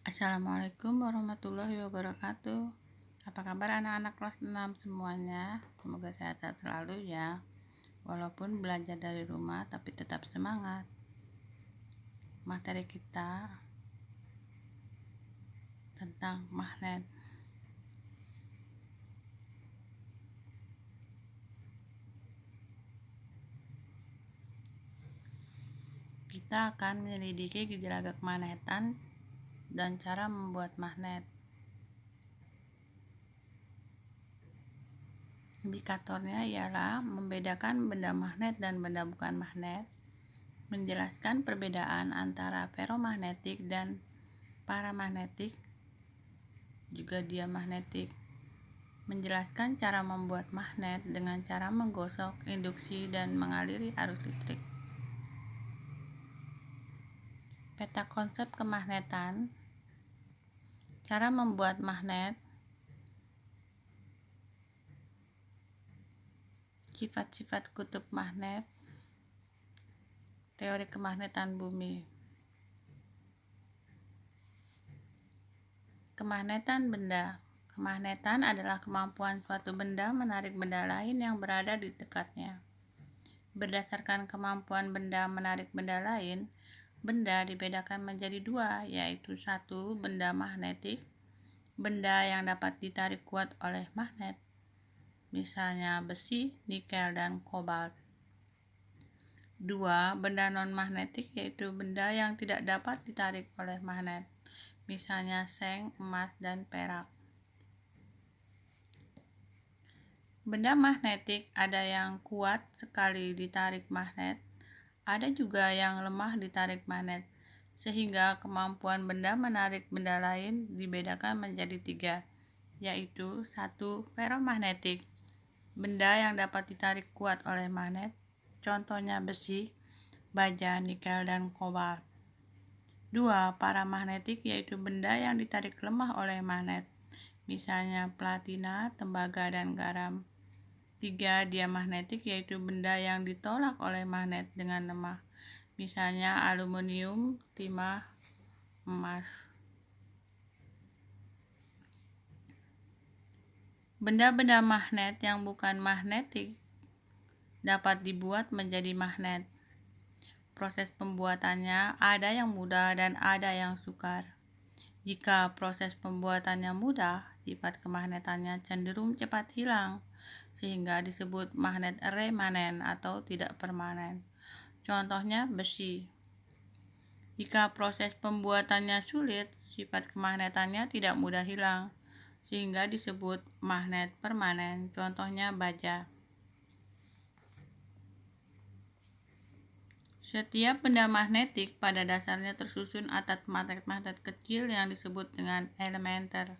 Assalamualaikum warahmatullahi wabarakatuh. Apa kabar anak-anak kelas 6 semuanya? Semoga sehat-sehat selalu ya. Walaupun belajar dari rumah tapi tetap semangat. Materi kita tentang magnet. Kita akan menyelidiki gejala kemagnetan dan cara membuat magnet. Indikatornya ialah membedakan benda magnet dan benda bukan magnet, menjelaskan perbedaan antara ferromagnetik dan paramagnetik, juga diamagnetik, menjelaskan cara membuat magnet dengan cara menggosok, induksi, dan mengaliri arus listrik. Peta konsep kemagnetan. Cara membuat magnet. Sifat-sifat kutub magnet. Teori kemagnetan bumi. Kemagnetan benda. Kemagnetan adalah kemampuan suatu benda menarik benda lain yang berada di dekatnya. Berdasarkan kemampuan benda menarik benda lain, benda dibedakan menjadi dua, yaitu satu, benda magnetik, benda yang dapat ditarik kuat oleh magnet, misalnya besi, nikel, dan kobalt. Dua, benda non-magnetik, yaitu benda yang tidak dapat ditarik oleh magnet, misalnya seng, emas, dan perak. Benda magnetik ada yang kuat sekali ditarik magnet, ada juga yang lemah ditarik magnet, sehingga kemampuan benda menarik benda lain dibedakan menjadi tiga, yaitu satu, ferromagnetik, benda yang dapat ditarik kuat oleh magnet, contohnya besi, baja, nikel, dan kobalt. Dua, paramagnetik, yaitu benda yang ditarik lemah oleh magnet, misalnya platina, tembaga, dan garam. Tiga, diamagnetik, yaitu benda yang ditolak oleh magnet dengan lemah, misalnya aluminium, timah, emas. Benda-benda magnet yang bukan magnetik dapat dibuat menjadi magnet. Proses pembuatannya ada yang mudah dan ada yang sukar. Jika proses pembuatannya mudah, sifat kemagnetannya cenderung cepat hilang, sehingga disebut magnet remanen atau tidak permanen. Contohnya besi. Jika proses pembuatannya sulit, sifat kemagnetannya tidak mudah hilang, sehingga disebut magnet permanen. Contohnya baja. Setiap benda magnetik pada dasarnya tersusun atas magnet-magnet kecil yang disebut dengan elementer.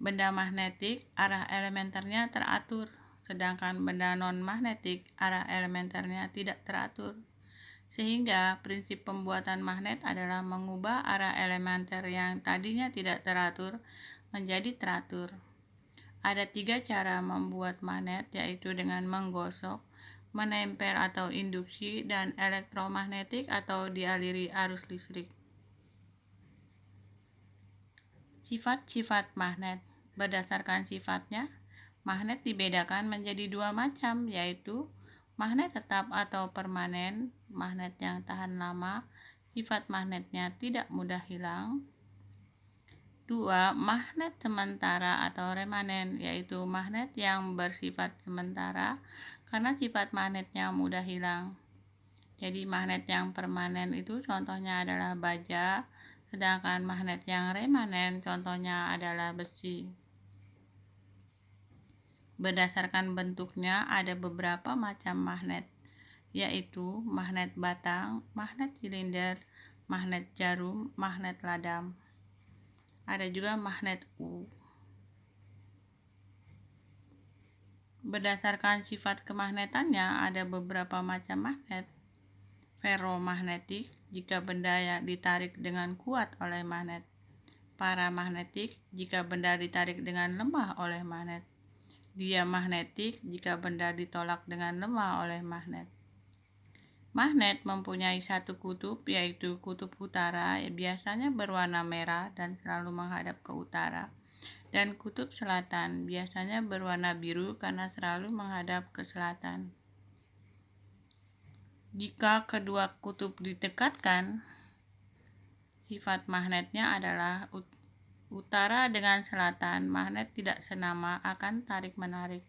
Benda magnetik, arah elementernya teratur, sedangkan benda non-magnetik, arah elementernya tidak teratur. Sehingga prinsip pembuatan magnet adalah mengubah arah elementer yang tadinya tidak teratur menjadi teratur. Ada tiga cara membuat magnet, yaitu dengan menggosok, menempel atau induksi, dan elektromagnetik atau dialiri arus listrik. Sifat-sifat magnet. Berdasarkan sifatnya, magnet dibedakan menjadi dua macam, yaitu magnet tetap atau permanen, magnet yang tahan lama, sifat magnetnya tidak mudah hilang. Dua, magnet sementara atau remanen, yaitu magnet yang bersifat sementara karena sifat magnetnya mudah hilang. Jadi magnet yang permanen itu contohnya adalah baja, sedangkan magnet yang remanen contohnya adalah besi. Berdasarkan bentuknya ada beberapa macam magnet, yaitu magnet batang, magnet silinder, magnet jarum, magnet ladam. Ada juga magnet U. Berdasarkan sifat kemagnetannya ada beberapa macam magnet. Ferromagnetik, jika benda yang ditarik dengan kuat oleh magnet. Paramagnetik, jika benda ditarik dengan lemah oleh magnet. Diamagnetik, jika benda ditolak dengan lemah oleh magnet. Magnet mempunyai satu kutub, yaitu kutub utara, biasanya berwarna merah dan selalu menghadap ke utara. Dan kutub selatan biasanya berwarna biru karena selalu menghadap ke selatan. Jika kedua kutub didekatkan, sifat magnetnya adalah utara dengan selatan, magnet tidak senama akan tarik-menarik.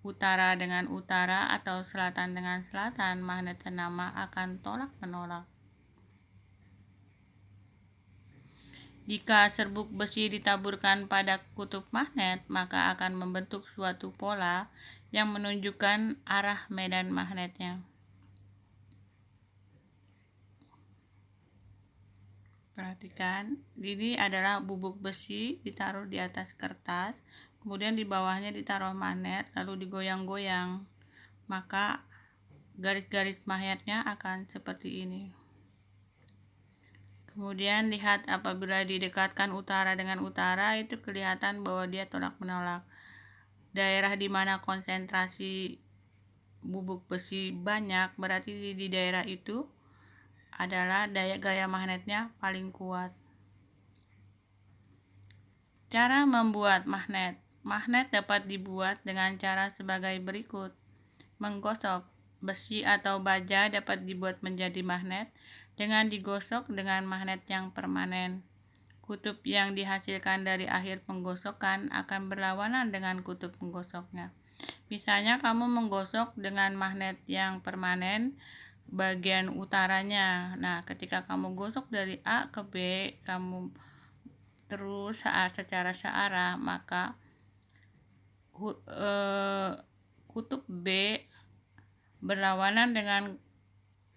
Utara dengan utara atau selatan dengan selatan, magnet senama akan tolak-menolak. Jika serbuk besi ditaburkan pada kutub magnet, maka akan membentuk suatu pola yang menunjukkan arah medan magnetnya. Perhatikan, ini adalah bubuk besi ditaruh di atas kertas, kemudian di bawahnya ditaruh magnet, lalu digoyang-goyang. Maka garis-garis magnetnya akan seperti ini. Kemudian lihat apabila didekatkan utara dengan utara, itu kelihatan bahwa dia tolak-menolak. Daerah di mana konsentrasi bubuk besi banyak, berarti di daerah itu adalah daya gaya magnetnya paling kuat. Cara membuat magnet. Magnet dapat dibuat dengan cara sebagai berikut. Menggosok. Besi atau baja dapat dibuat menjadi magnet dengan digosok dengan magnet yang permanen. Kutub yang dihasilkan dari akhir penggosokan akan berlawanan dengan kutub penggosoknya. Misalnya kamu menggosok dengan magnet yang permanen bagian utaranya. Nah, ketika kamu gosok dari A ke B, kamu terus secara searah, maka kutub B berlawanan dengan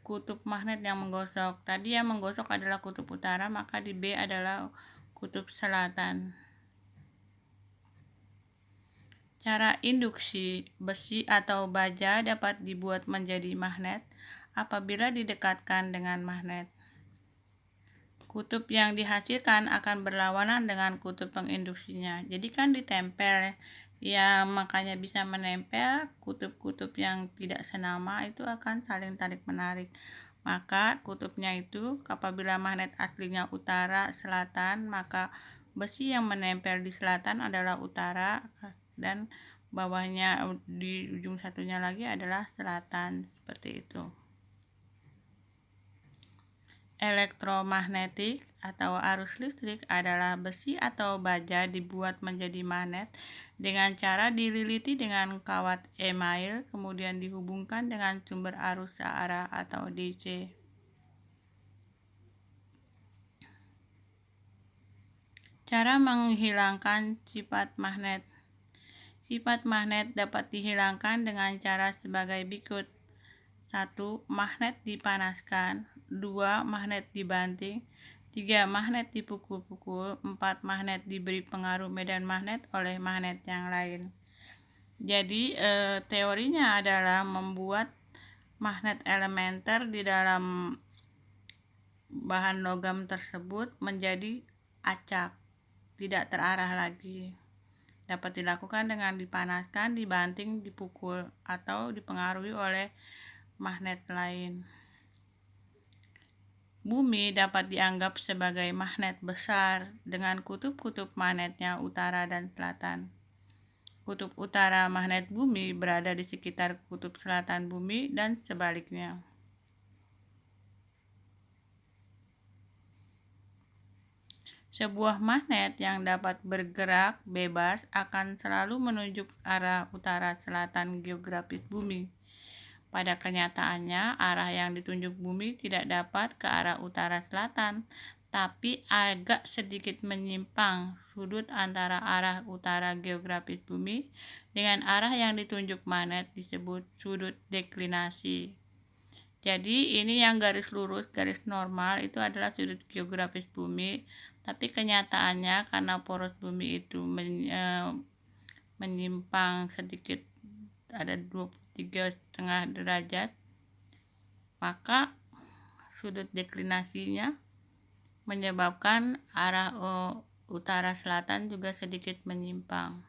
kutub magnet yang menggosok. Tadi yang menggosok adalah kutub utara, maka di B adalah kutub selatan. Cara induksi. Besi atau baja dapat dibuat menjadi magnet apabila didekatkan dengan magnet. Kutub yang dihasilkan akan berlawanan dengan kutub penginduksinya. Jadi kan ditempel, ya makanya bisa menempel. Kutub-kutub yang tidak senama itu akan saling tarik-menarik. Maka kutubnya itu apabila magnet aslinya utara, selatan, maka besi yang menempel di selatan adalah utara dan bawahnya di ujung satunya lagi adalah selatan, seperti itu. Elektromagnetik atau arus listrik adalah besi atau baja dibuat menjadi magnet dengan cara dililiti dengan kawat email, kemudian dihubungkan dengan sumber arus searah atau DC. Cara menghilangkan sifat magnet. Sifat magnet dapat dihilangkan dengan cara sebagai berikut. 1. Magnet dipanaskan. 2. Magnet dibanting. 3. Magnet dipukul-pukul. 4. Magnet diberi pengaruh medan magnet oleh magnet yang lain. Jadi teorinya adalah membuat magnet elementer di dalam bahan logam tersebut menjadi acak, tidak terarah lagi. Dapat dilakukan dengan dipanaskan, dibanting, dipukul, atau dipengaruhi oleh magnet lain. Bumi dapat dianggap sebagai magnet besar dengan kutub-kutub magnetnya utara dan selatan. Kutub utara magnet bumi berada di sekitar kutub selatan bumi dan sebaliknya. Sebuah magnet yang dapat bergerak bebas akan selalu menunjuk arah utara-selatan geografis bumi. Pada kenyataannya, arah yang ditunjuk bumi tidak dapat ke arah utara-selatan, tapi agak sedikit menyimpang sudut antara arah utara geografis bumi dengan arah yang ditunjuk magnet disebut sudut deklinasi. Jadi ini yang garis lurus, garis normal itu adalah sudut geografis bumi, tapi kenyataannya karena poros bumi itu menyimpang sedikit, ada 23,5 derajat, maka sudut deklinasinya menyebabkan arah utara selatan juga sedikit menyimpang.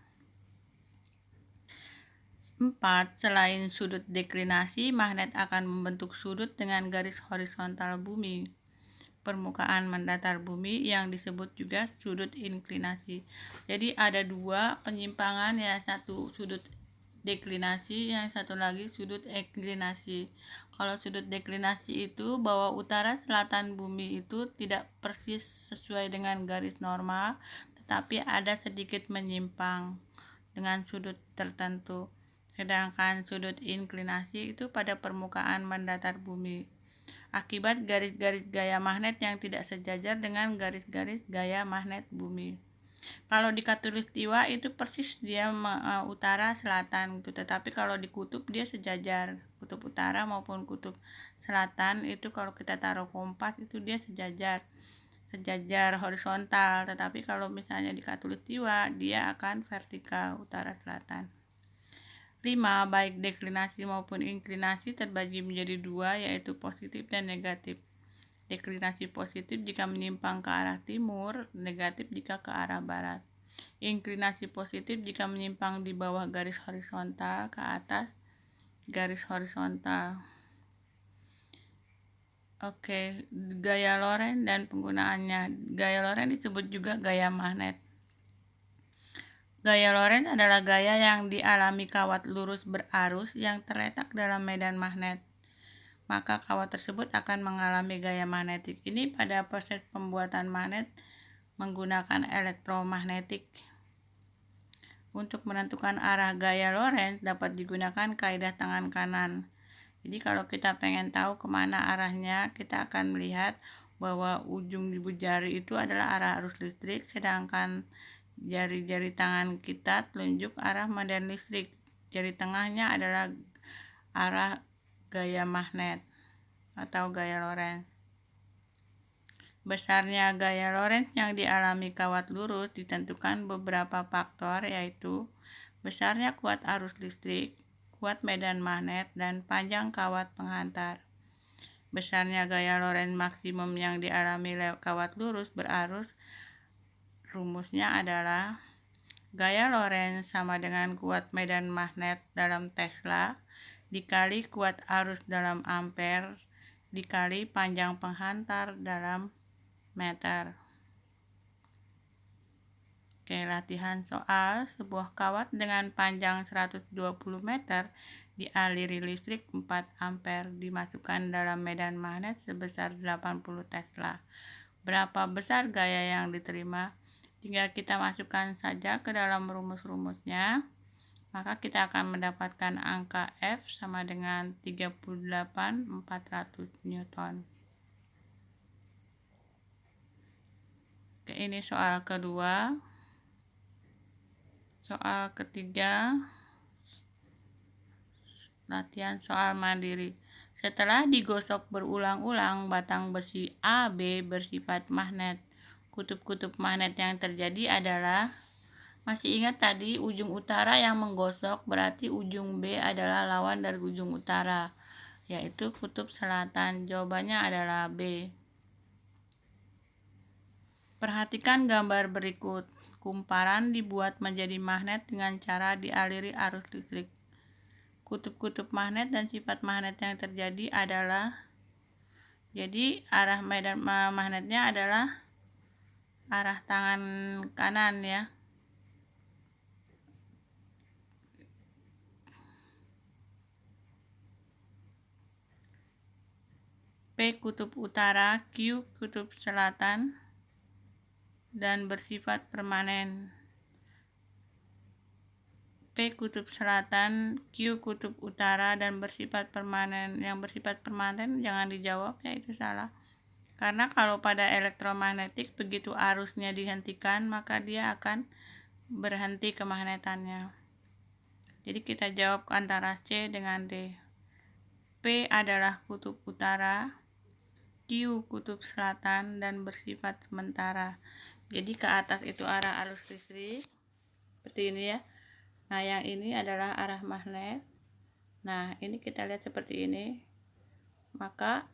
4. Selain sudut deklinasi, magnet akan membentuk sudut dengan garis horizontal bumi. Permukaan mendatar bumi yang disebut juga sudut inklinasi. Jadi ada dua penyimpangan, ya, satu sudut deklinasi, yang satu lagi sudut inklinasi. Kalau sudut deklinasi itu bahwa utara selatan bumi itu tidak persis sesuai dengan garis normal, tetapi ada sedikit menyimpang dengan sudut tertentu. Sedangkan sudut inklinasi itu pada permukaan mendatar bumi, akibat garis-garis gaya magnet yang tidak sejajar dengan garis-garis gaya magnet bumi. Kalau di khatulistiwa itu persis dia utara selatan gitu, tetapi kalau di kutub dia sejajar, kutub utara maupun kutub selatan itu kalau kita taruh kompas itu dia sejajar horizontal, tetapi kalau misalnya di khatulistiwa dia akan vertikal utara selatan. 5. Baik deklinasi maupun inklinasi terbagi menjadi dua, yaitu positif dan negatif. Deklinasi positif jika menyimpang ke arah timur, negatif jika ke arah barat. Inklinasi positif jika menyimpang di bawah garis horizontal ke atas garis horizontal. Oke, gaya Lorentz dan penggunaannya. Gaya Lorentz disebut juga gaya magnet. Gaya Lorentz adalah gaya yang dialami kawat lurus berarus yang terletak dalam medan magnet. Maka kawat tersebut akan mengalami gaya magnetik. Ini pada proses pembuatan magnet menggunakan elektromagnetik. Untuk menentukan arah gaya Lorentz dapat digunakan kaidah tangan kanan. Jadi kalau kita pengen tahu kemana arahnya, kita akan melihat bahwa ujung ibu jari itu adalah arah arus listrik, sedangkan jari-jari tangan kita telunjuk arah medan listrik. Jari tengahnya adalah arah gaya magnet atau gaya Lorentz. Besarnya gaya Lorentz yang dialami kawat lurus ditentukan beberapa faktor, yaitu besarnya kuat arus listrik, kuat medan magnet, dan panjang kawat penghantar. Besarnya gaya Lorentz maksimum yang dialami kawat lurus berarus, rumusnya adalah gaya Lorentz sama dengan kuat medan magnet dalam Tesla dikali kuat arus dalam ampere dikali panjang penghantar dalam meter. Oke, latihan soal. Sebuah kawat dengan panjang 120 meter dialiri listrik 4 ampere dimasukkan dalam medan magnet sebesar 80 Tesla. Berapa besar gaya yang diterima? Tinggal kita masukkan saja ke dalam rumus-rumusnya. Maka kita akan mendapatkan angka F sama dengan 38.400 Newton. Oke, ini soal kedua. Soal ketiga, latihan soal mandiri. Setelah digosok berulang-ulang, batang besi AB bersifat magnet. Kutub-kutub magnet yang terjadi adalah, masih ingat tadi ujung utara yang menggosok, berarti ujung B adalah lawan dari ujung utara, yaitu kutub selatan. Jawabannya adalah B. Perhatikan gambar berikut. Kumparan dibuat menjadi magnet dengan cara dialiri arus listrik. Kutub-kutub magnet dan sifat magnet yang terjadi adalah, jadi arah medan magnetnya adalah arah tangan kanan, ya. P kutub utara, Q kutub selatan, dan bersifat permanen. P kutub selatan, Q kutub utara, dan bersifat permanen. Yang bersifat permanen jangan dijawab, ya, itu salah. Karena kalau pada elektromagnetik begitu arusnya dihentikan, maka dia akan berhenti kemagnetannya. Jadi kita jawab antara C dengan D. P adalah kutub utara, Q kutub selatan, dan bersifat sementara. Jadi ke atas itu arah arus listrik, seperti ini, ya. Nah, yang ini adalah arah magnet. Nah, ini kita lihat seperti ini. Maka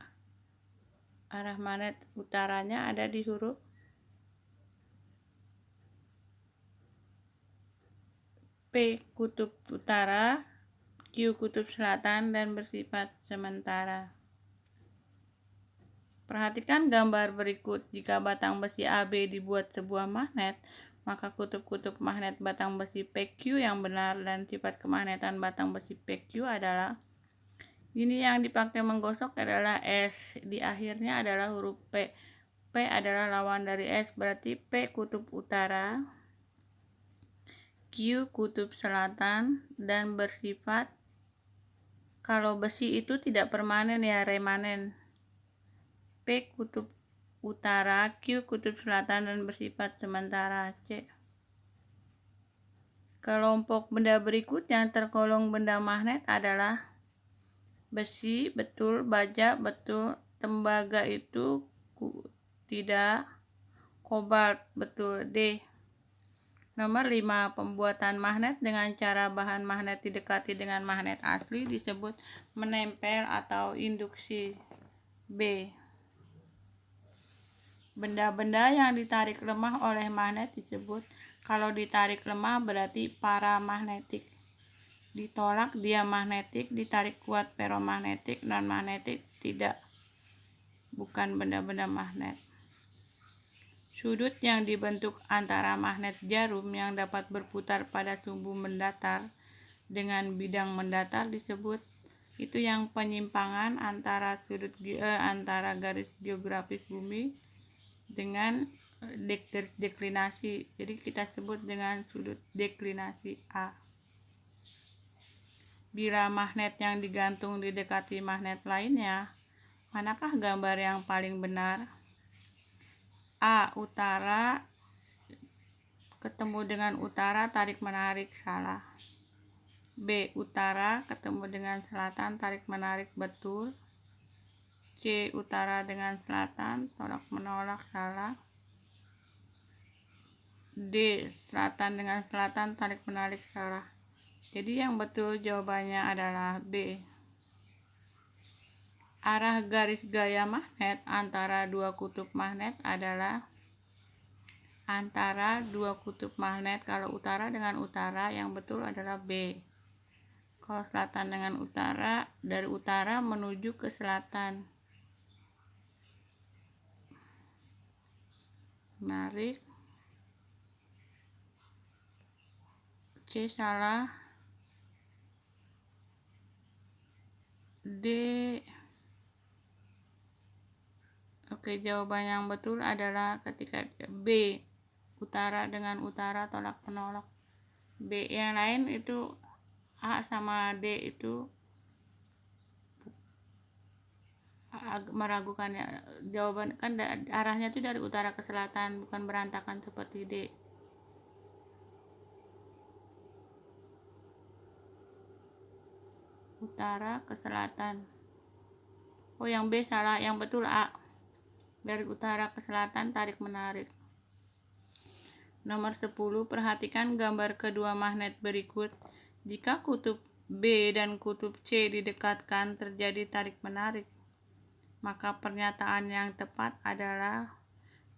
arah magnet utaranya ada di huruf P kutub utara, Q kutub selatan dan bersifat sementara. Perhatikan gambar berikut. Jika batang besi AB dibuat sebuah magnet, maka kutub-kutub magnet batang besi PQ yang benar dan sifat kemagnetan batang besi PQ adalah ini yang dipakai menggosok adalah S. Di akhirnya adalah huruf P. P adalah lawan dari S, berarti P kutub utara, Q kutub selatan, dan bersifat, kalau besi itu tidak permanen ya, remanen. P kutub utara, Q kutub selatan, dan bersifat sementara. C. Kelompok benda berikutnya tergolong benda magnet adalah besi, betul, baja, betul, tembaga itu tidak, kobalt, betul. D. Nomor 5, pembuatan magnet dengan cara bahan magnet didekati dengan magnet asli disebut menempel atau induksi. B. Benda-benda yang ditarik lemah oleh magnet disebut, kalau ditarik lemah berarti paramagnetik, ditolak diamagnetik, ditarik kuat feromagnetik, non-magnetik, tidak, bukan benda-benda magnet. Sudut yang dibentuk antara magnet jarum yang dapat berputar pada sumbu mendatar dengan bidang mendatar disebut, itu yang penyimpangan antara antara garis geografis bumi dengan deklinasi. Jadi kita sebut dengan sudut deklinasi A. Bila magnet yang digantung didekati magnet lainnya, manakah gambar yang paling benar? A. Utara ketemu dengan utara, tarik menarik, salah. B. Utara ketemu dengan selatan, tarik menarik, betul. C. Utara dengan selatan, tolak menolak, salah. D. Selatan dengan selatan, tarik menarik, salah. Jadi yang betul jawabannya adalah B. Arah garis gaya magnet antara dua kutub magnet adalah antara dua kutub magnet. Kalau utara dengan utara, yang betul adalah B. Kalau selatan dengan utara, dari utara menuju ke selatan. Menarik. C salah. D. Oke, jawaban yang betul adalah ketika B. Utara dengan utara, tolak menolak. B. Yang lain itu A sama D itu meragukan ya. Jawaban kan arahnya itu dari utara ke selatan, bukan berantakan seperti D. Utara ke selatan. Oh, yang B salah, yang betul A. Dari utara ke selatan, tarik menarik. Nomor 10, perhatikan gambar kedua magnet berikut. Jika kutub B dan kutub C didekatkan, terjadi tarik menarik. Maka pernyataan yang tepat adalah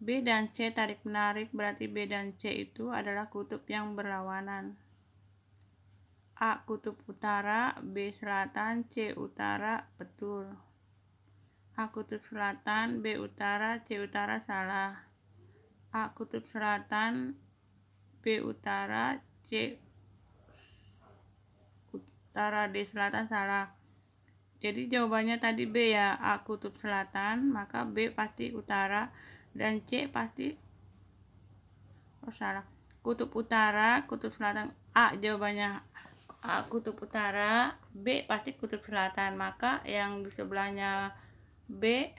B dan C tarik menarik, berarti B dan C itu adalah kutub yang berlawanan. A kutub utara, B selatan, C utara, betul. A kutub selatan, B utara, C utara, salah. A kutub selatan, B utara, C utara, D selatan, salah. Jadi jawabannya tadi B ya, A kutub selatan, maka B pasti utara, dan C pasti, salah, kutub utara, kutub selatan. A jawabannya A kutub utara, B pasti kutub selatan, maka yang di sebelahnya B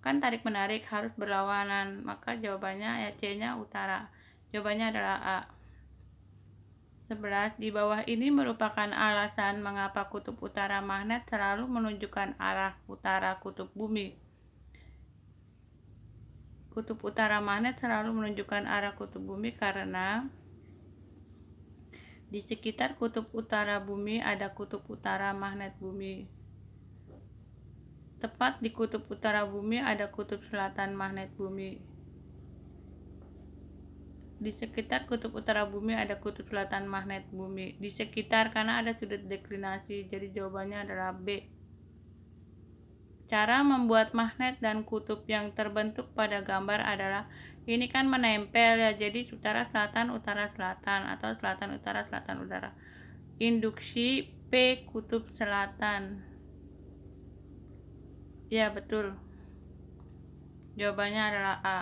kan tarik menarik harus berlawanan, maka jawabannya ya C nya utara. Jawabannya adalah A. 11. Di bawah ini merupakan alasan mengapa kutub utara magnet selalu menunjukkan arah utara kutub bumi. Kutub utara magnet selalu menunjukkan arah kutub bumi karena di sekitar kutub utara bumi ada kutub utara magnet bumi. Tepat di kutub utara bumi ada kutub selatan magnet bumi. Di sekitar kutub utara bumi ada kutub selatan magnet bumi. Di sekitar karena ada sudut deklinasi, jadi jawabannya adalah B. Cara membuat magnet dan kutub yang terbentuk pada gambar adalah, ini kan menempel ya, jadi utara selatan atau selatan utara. Induksi P kutub selatan. Ya, betul. Jawabannya adalah A.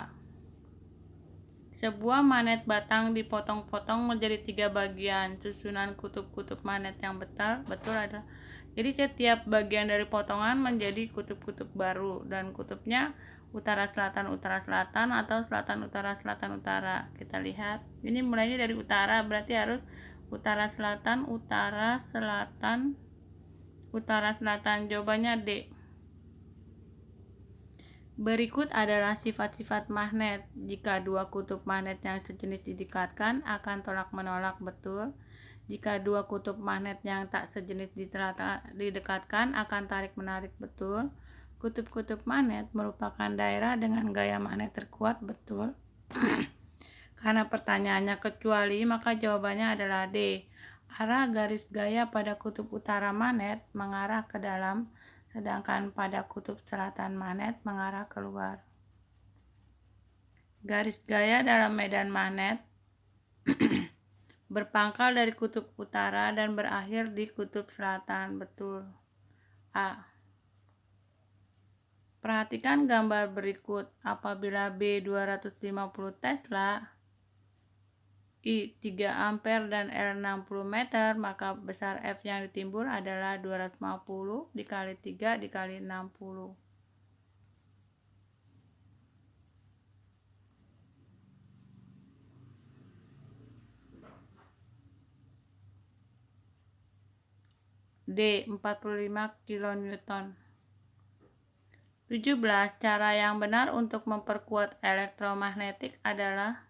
Sebuah magnet batang dipotong-potong menjadi 3 bagian. Susunan kutub-kutub magnet yang betul adalah, jadi setiap bagian dari potongan menjadi kutub-kutub baru, dan kutubnya utara selatan atau selatan utara. Kita lihat, ini mulainya dari utara, berarti harus utara selatan. Jawabannya D. Berikut adalah sifat-sifat magnet. Jika dua kutub magnet yang sejenis didekatkan, akan tolak-menolak, betul. Jika dua kutub magnet yang tak sejenis didekatkan, akan tarik-menarik, betul. Kutub-kutub magnet merupakan daerah dengan gaya magnet terkuat, betul. Karena pertanyaannya kecuali, maka jawabannya adalah D. Arah garis gaya pada kutub utara magnet mengarah ke dalam, sedangkan pada kutub selatan magnet mengarah keluar. Garis gaya dalam medan magnet berpangkal dari kutub utara dan berakhir di kutub selatan, betul. A. Perhatikan gambar berikut. Apabila B 250 Tesla, I 3 ampere dan L 60 meter, maka besar F yang ditimbul adalah 250 dikali 3 dikali 60. D 45 kN. 17. Cara yang benar untuk memperkuat elektromagnetik adalah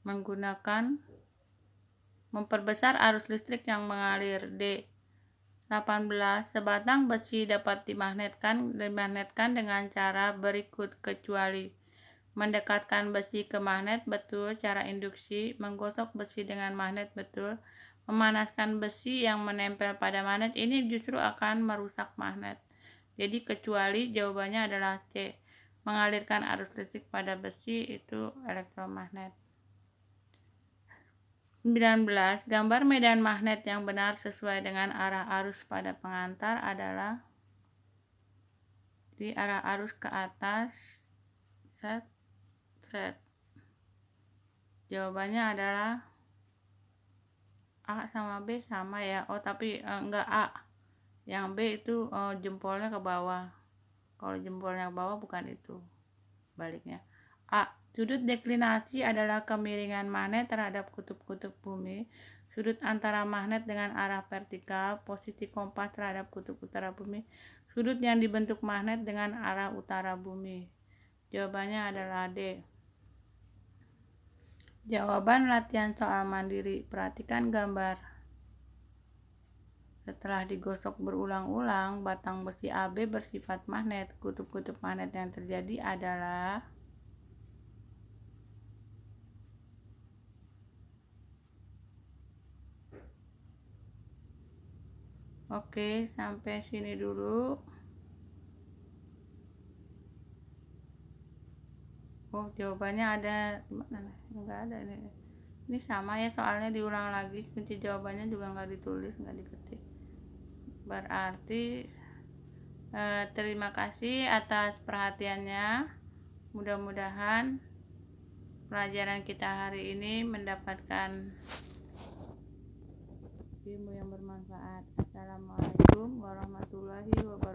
menggunakan memperbesar arus listrik yang mengalir. D. 18. Sebatang besi dapat dimagnetkan dengan cara berikut kecuali mendekatkan besi ke magnet, betul. Cara induksi, menggosok besi dengan magnet, betul. Memanaskan besi yang menempel pada magnet, ini justru akan merusak magnet. Jadi kecuali, jawabannya adalah C. Mengalirkan arus listrik pada besi itu elektromagnet. 19. Gambar medan magnet yang benar sesuai dengan arah arus pada pengantar adalah di arah arus ke atas, set. Jawabannya adalah A sama B sama ya. Oh, tapi enggak A. Yang B itu jempolnya ke bawah. Kalau jempolnya ke bawah bukan itu. Baliknya. A. Sudut deklinasi adalah kemiringan magnet terhadap kutub-kutub bumi. Sudut antara magnet dengan arah vertikal, posisi kompas terhadap kutub utara bumi. Sudut yang dibentuk magnet dengan arah utara bumi. Jawabannya adalah D. Jawaban latihan soal mandiri. Perhatikan gambar. Setelah digosok berulang-ulang, batang besi AB bersifat magnet. Kutub-kutub magnet yang terjadi adalah Oke, sampai sini dulu. Oh, jawabannya ada di mana? Enggak ada ini. Ini sama ya, soalnya diulang lagi. Kunci jawabannya juga enggak ditulis, enggak diketik. Berarti terima kasih atas perhatiannya. Mudah-mudahan pelajaran kita hari ini mendapatkan ilmu yang bermanfaat. Assalamualaikum warahmatullahi wabarakatuh.